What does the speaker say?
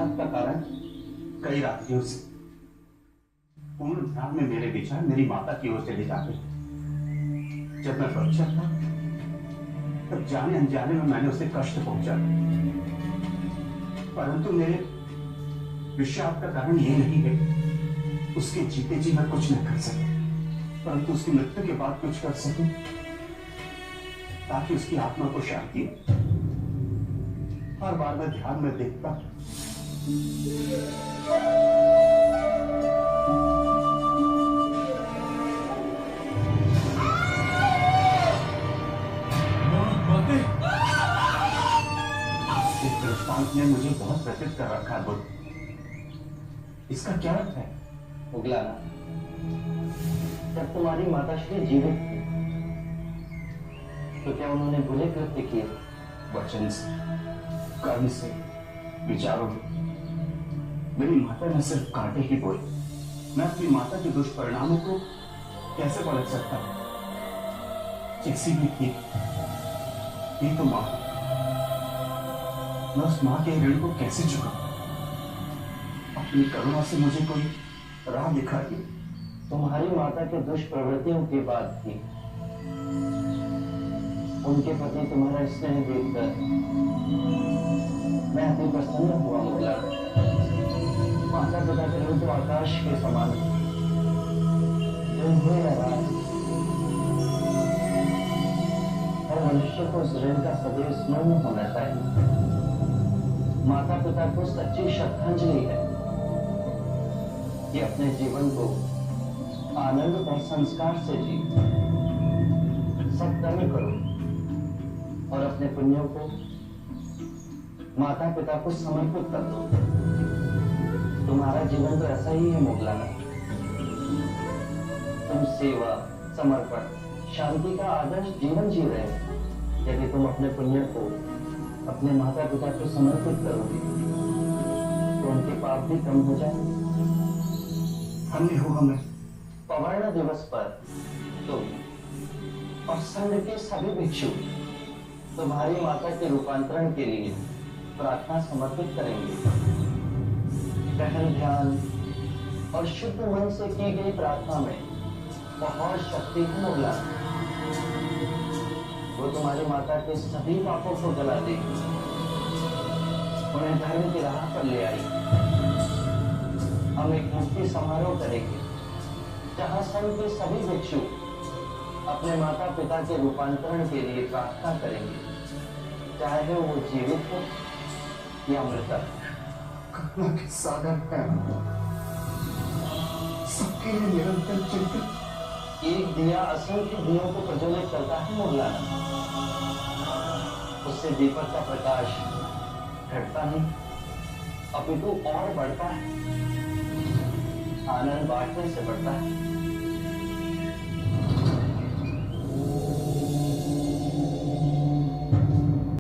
विषाद का कारण कई रात्रियों से पूर्ण ध्यान में मेरे विचार मेरी माता की ओर चले जाते। जब मैं बच्चा था तब जाने अनजाने में मैंने उसे कष्ट पहुंचा, परंतु मेरे विषाद का कारण यह नहीं है उसके जीते जी मैं कुछ न कर सके, परंतु उसकी मृत्यु के बाद कुछ कर सकूं ताकि उसकी आत्मा को शांति हो। हर बार मैं ध्यान में देखता इस दृष्टांत ने मुझे बहुत व्यथित कर रखा है बुद्ध। इसका क्या अर्थ है? उगलाना, जब तुम्हारी माताश्री जीवित थी तो क्या उन्होंने बुरे कृत्य किए? वचन से, कर्म से, विचारों से। मेरी माता ने सिर्फ कांटे ही बोए। मैं अपनी माता के दुष्परिणामों को कैसे पलट सकता हूं? जैसी भी थी ये तो मां, मैं उस मां के ऋण को कैसे चुकाऊं? अपनी करुणा से मुझे कोई राह दिखाइए। तुम्हारी माता के दुष्प्रवृत्तियों की बात थी। उनके प्रति तुम्हारा स्नेह देखकर मैं अति प्रसन्न हुआ मुगला। माता पिता के ऋण तो आकाश के समान ऋण हुए राज। हर मनुष्य को उस ऋण का सदैव स्मरण होना चाहिए। माता पिता को सच्ची श्रद्धांजलि है कि अपने जीवन को आनंद और संस्कार से जी। सत्कर्म करो और अपने पुण्यों को माता पिता को समर्पित कर दो। तुम्हारा जीवन तो ऐसा ही है मोगलाना। तुम सेवा, समर्पण, शांति का आदर्श जीवन जी रहे हो। यदि तुम अपने पुण्य को अपने माता पिता को समर्पित करोगे तो उनके पाप भी कम हो जाएंगे। हमने हो हमें पवर्ण दिवस पर तुम और संघ के सभी भिक्षु तुम्हारी माता के रूपांतरण के लिए प्रार्थना समर्पित करेंगे। गहन ध्यान और शुद्ध मन से की गई प्रार्थना में बहुत शक्ति है मुगला। वो तुम्हारी माता के सभी पापों को गला देगी, उन्हें धर्म की राह पर ले आई। हम एक मुक्ति समारोह करेंगे जहां संघ के सभी भिक्षु अपने माता पिता के रूपांतरण के लिए प्रार्थना करेंगे, चाहे वो जीवित हो या मृतक। करुणा के सागर है, सबके लिए निरंतर चिंतित। एक दिया असंख्य दियों को प्रज्वलित करता है मुगलाना। उससे दीपक का प्रकाश घटता नहीं अपितु और बढ़ता है। आनंद बांटने से बढ़ता है।